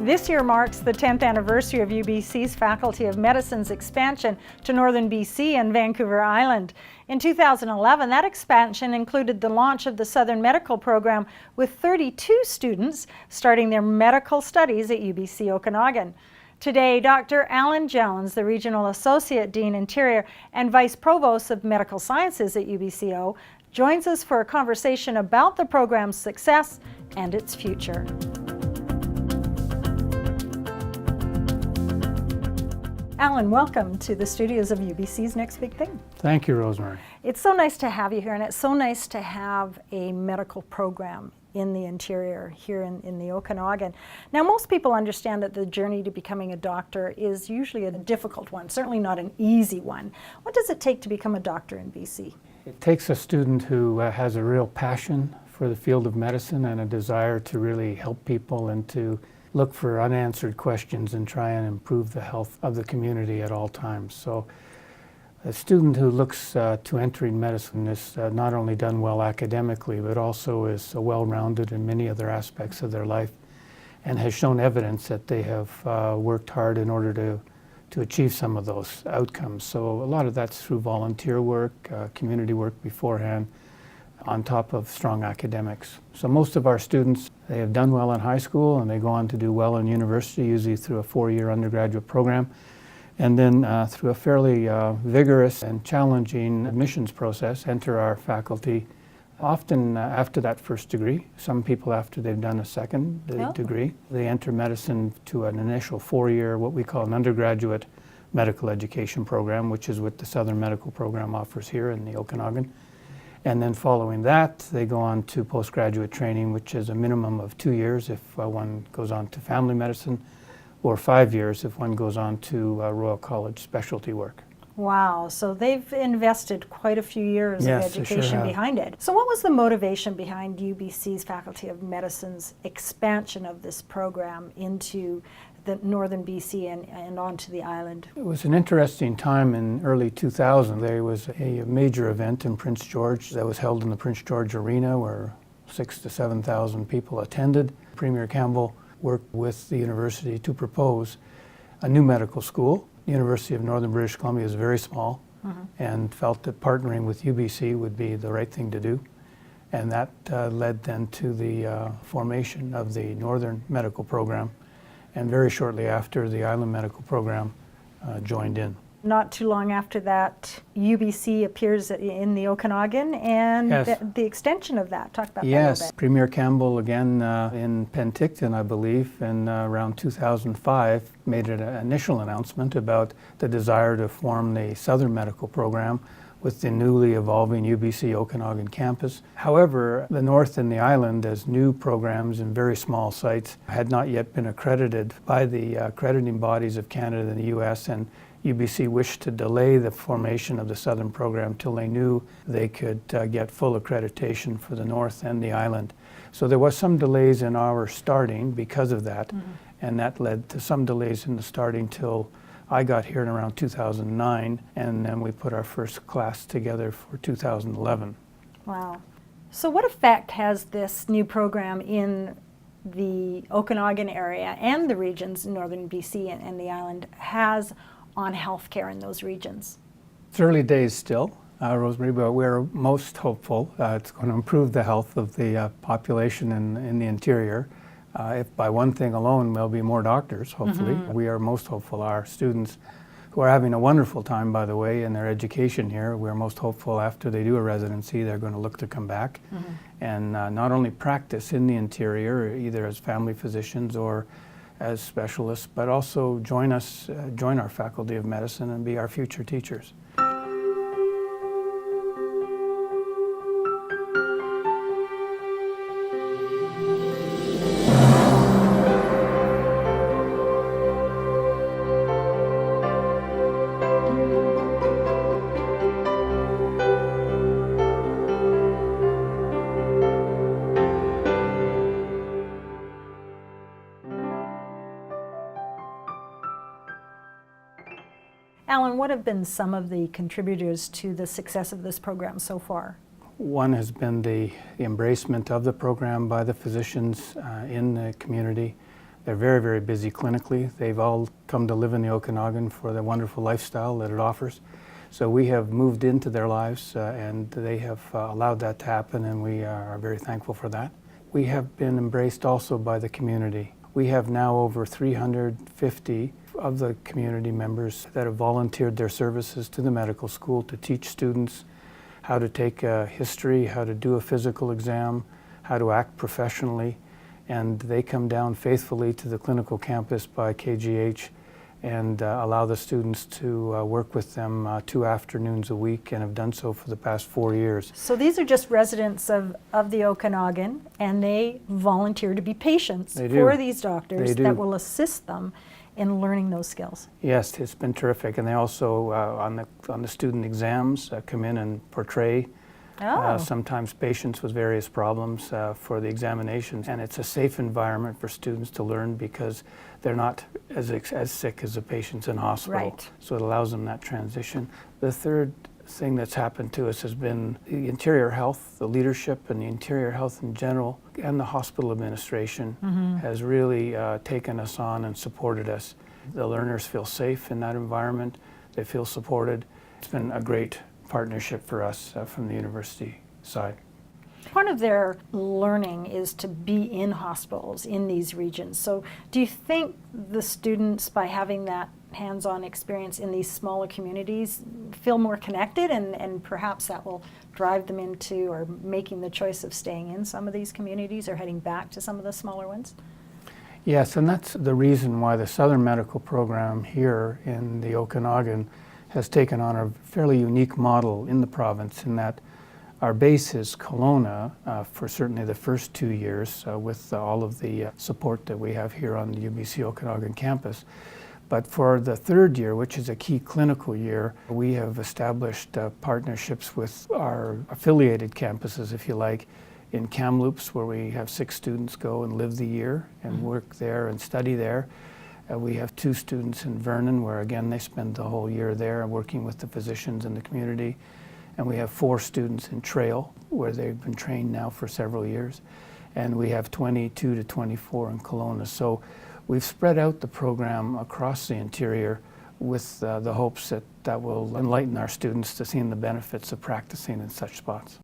This year marks the 10th anniversary of UBC's Faculty of Medicine's expansion to Northern BC and Vancouver Island. In 2011, that expansion included the launch of the Southern Medical Program, with 32 students starting their medical studies at UBC Okanagan. Today, Dr. Allan Jones, the Regional Associate Dean Interior and Vice-Provost of Medical Sciences at UBCO, joins us for a conversation about the program's success and its future. Allan, welcome to the studios of UBC's Next Big Thing. Thank you, Rosemary. It's so nice to have you here, and it's so nice to have a medical program in the interior here in the Okanagan. Now, most people understand that the journey to becoming a doctor is usually a difficult one, certainly not an easy one. What does it take to become a doctor in BC? It takes a student who has a real passion for the field of medicine and a desire to really help people and to look for unanswered questions and try and improve the health of the community at all times. So a student who looks to entering medicine is not only done well academically, but also is well-rounded in many other aspects of their life and has shown evidence that they have worked hard in order to achieve some of those outcomes. So a lot of that's through volunteer work, community work beforehand, on top of strong academics. So most of our students, they have done well in high school and they go on to do well in university, usually through a 4-year undergraduate program. And then through a fairly vigorous and challenging admissions process, enter our faculty, often after that first degree. Some people after they've done a second degree. They enter medicine to an initial 4-year, what we call an undergraduate medical education program, which is what the Southern Medical Program offers here in the Okanagan. And then following that, they go on to postgraduate training, which is a minimum of 2 years if one goes on to family medicine, or 5 years if one goes on to Royal College specialty work. Wow, so they've invested quite a few years of education behind it. So what was the motivation behind UBC's Faculty of Medicine's expansion of this program into the Northern BC and onto the island? It was an interesting time in early 2000. There was a major event in Prince George that was held in the Prince George Arena where 6,000 to 7,000 people attended. Premier Campbell worked with the university to propose a new medical school. The University of Northern British Columbia is very small and felt that partnering with UBC would be the right thing to do. And that led then to the formation of the Northern Medical Program. And very shortly after, the Island Medical Program joined in. Not too long after that, UBC appears in the Okanagan, and the extension of that. Talk about that a little bit. Premier Campbell, again in Penticton, I believe, in around 2005, made an initial announcement about the desire to form the Southern Medical Program with the newly evolving UBC Okanagan campus. However, the North and the Island, as new programs in very small sites, had not yet been accredited by the accrediting bodies of Canada and the US, and UBC wished to delay the formation of the Southern program till they knew they could get full accreditation for the North and the Island. So there was some delays in our starting because of that, and that led to some delays in the starting till I got here in around 2009, and then we put our first class together for 2011. Wow. So what effect has this new program in the Okanagan area and the regions in Northern BC and the island has on healthcare in those regions? It's early days still, Rosemary, but we're most hopeful. It's going to improve the health of the population in the interior. If by one thing alone, there'll be more doctors, hopefully. We are most hopeful. Our students, who are having a wonderful time, by the way, in their education here, we're most hopeful after they do a residency, they're going to look to come back and not only practice in the interior, either as family physicians or as specialists, but also join our Faculty of Medicine and be our future teachers. Allan, what have been some of the contributors to the success of this program so far? One has been the embracement of the program by the physicians in the community. They're very, very busy clinically. They've all come to live in the Okanagan for the wonderful lifestyle that it offers. So we have moved into their lives and they have allowed that to happen, and we are very thankful for that. We have been embraced also by the community. We have now over 350 of the community members that have volunteered their services to the medical school to teach students how to take a history, how to do a physical exam, how to act professionally. And they come down faithfully to the clinical campus by KGH and allow the students to work with them 2 afternoons a week, and have done so for the past 4 years. So these are just residents of the Okanagan, and they volunteer to be patients for these doctors that will assist them in learning those skills. Yes, it's been terrific. And they also, on the student exams, come in and portray sometimes patients with various problems for the examinations. And it's a safe environment for students to learn because they're not as sick as the patients in hospital. Right. So it allows them that transition. The third thing that's happened to us has been the interior health, the leadership and the interior health in general, and the hospital administration has really taken us on and supported us. The learners feel safe in that environment. They feel supported. It's been a great partnership for us from the university side. Part of their learning is to be in hospitals in these regions. So do you think the students, by having that hands-on experience in these smaller communities, feel more connected, and perhaps that will drive them into or making the choice of staying in some of these communities or heading back to some of the smaller ones? Yes, and that's the reason why the Southern Medical Program here in the Okanagan has taken on a fairly unique model in the province, in that our base is Kelowna for certainly the first 2 years with all of the support that we have here on the UBC Okanagan campus. But for the third year, which is a key clinical year, we have established partnerships with our affiliated campuses, if you like, in Kamloops, where we have 6 students go and live the year and work there and study there. We have 2 students in Vernon, where again they spend the whole year there working with the physicians in the community. And we have 4 students in Trail, where they've been trained now for several years. And we have 22 to 24 in Kelowna. So we've spread out the program across the interior with the hopes that that will enlighten our students to seeing the benefits of practicing in such spots.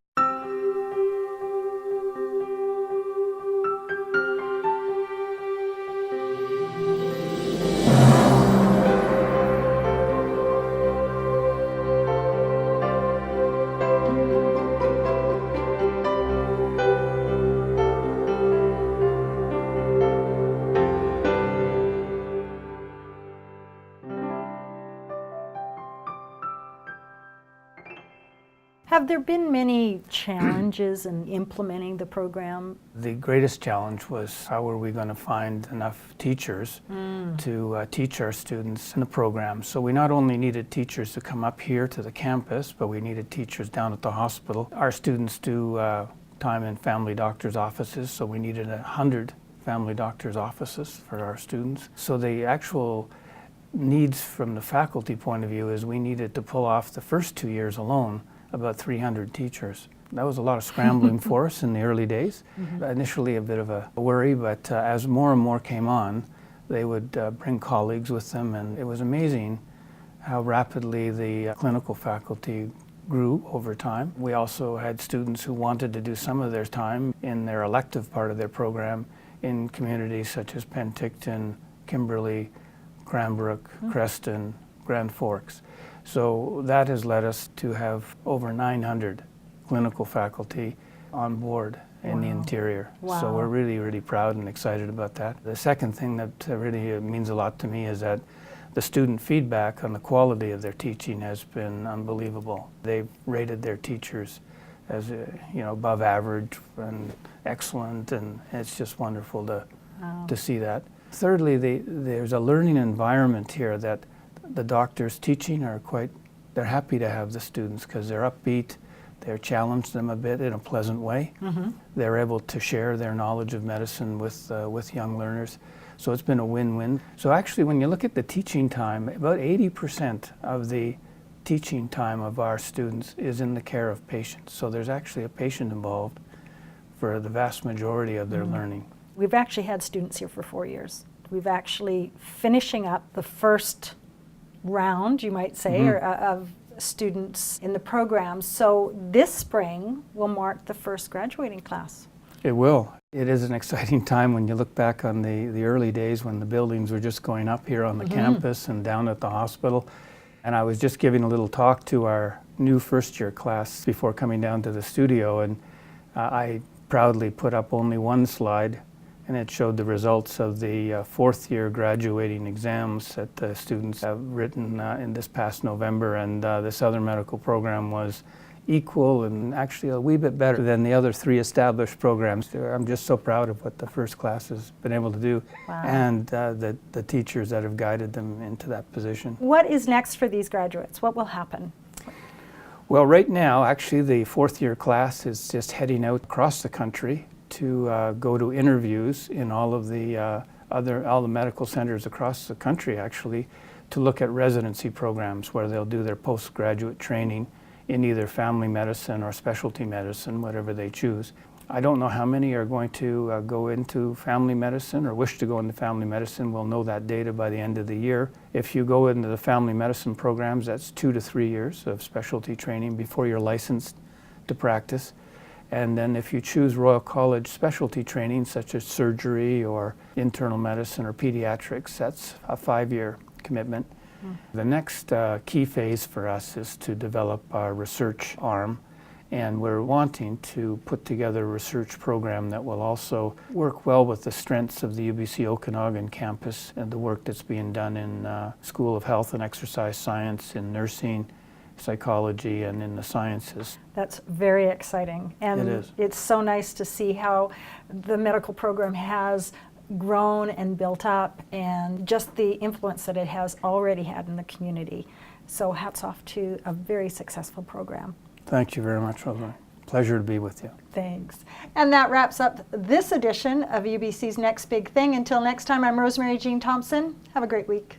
Have there been many challenges in implementing the program? The greatest challenge was, how are we going to find enough teachers to teach our students in the program? So we not only needed teachers to come up here to the campus, but we needed teachers down at the hospital. Our students do time in family doctors' offices, so we needed 100 family doctors' offices for our students. So the actual needs from the faculty point of view is we needed to pull off the first 2 years alone about 300 teachers. That was a lot of scrambling for us in the early days. Initially a bit of a worry, but as more and more came on, they would bring colleagues with them, and it was amazing how rapidly the clinical faculty grew over time. We also had students who wanted to do some of their time in their elective part of their program in communities such as Penticton, Kimberley, Cranbrook, Creston, Grand Forks. So that has led us to have over 900 clinical faculty on board in the interior. So we're really, really proud and excited about that. The second thing that really means a lot to me is that the student feedback on the quality of their teaching has been unbelievable. They've rated their teachers as above average and excellent, and it's just wonderful to see that. Thirdly, there's a learning environment here that the doctors teaching they're happy to have the students because they're upbeat, they're challenged them a bit in a pleasant way. They're able to share their knowledge of medicine with young learners. So it's been a win-win. So actually, when you look at the teaching time, about 80% of the teaching time of our students is in the care of patients. So there's actually a patient involved for the vast majority of their learning. We've actually had students here for 4 years. we've actually finishing up the first round, you might say, of students in the program. So this spring will mark the first graduating class. It will. It is an exciting time when you look back on the early days when the buildings were just going up here on the campus and down at the hospital. And I was just giving a little talk to our new first-year class before coming down to the studio, and I proudly put up only one slide, and it showed the results of the fourth-year graduating exams that the students have written in this past November, and the Southern Medical program was equal and actually a wee bit better than the other three established programs. I'm just so proud of what the first class has been able to do. Wow. And the teachers that have guided them into that position. What is next for these graduates? What will happen? Well, right now, actually, the fourth-year class is just heading out across the country to go to interviews in all of the all the medical centers across the country, actually, to look at residency programs where they'll do their postgraduate training in either family medicine or specialty medicine, whatever they choose. I don't know how many are going to go into family medicine or wish to go into family medicine. We'll know that data by the end of the year. If you go into the family medicine programs, that's 2 to 3 years of specialty training before you're licensed to practice. And then if you choose Royal College specialty training, such as surgery or internal medicine or pediatrics, that's a 5-year commitment. The next key phase for us is to develop our research arm, and we're wanting to put together a research program that will also work well with the strengths of the UBC Okanagan campus and the work that's being done in School of Health and Exercise Science, in nursing, psychology, and in the sciences. That's very exciting. And It is. It's so nice to see how the medical program has grown and built up, and just the influence that it has already had in the community. So hats off to a very successful program. Thank you very much, Rosemary. Pleasure to be with you. Thanks. And that wraps up this edition of UBC's Next Big Thing. Until next time, I'm Rosemary Jean Thompson. Have a great week.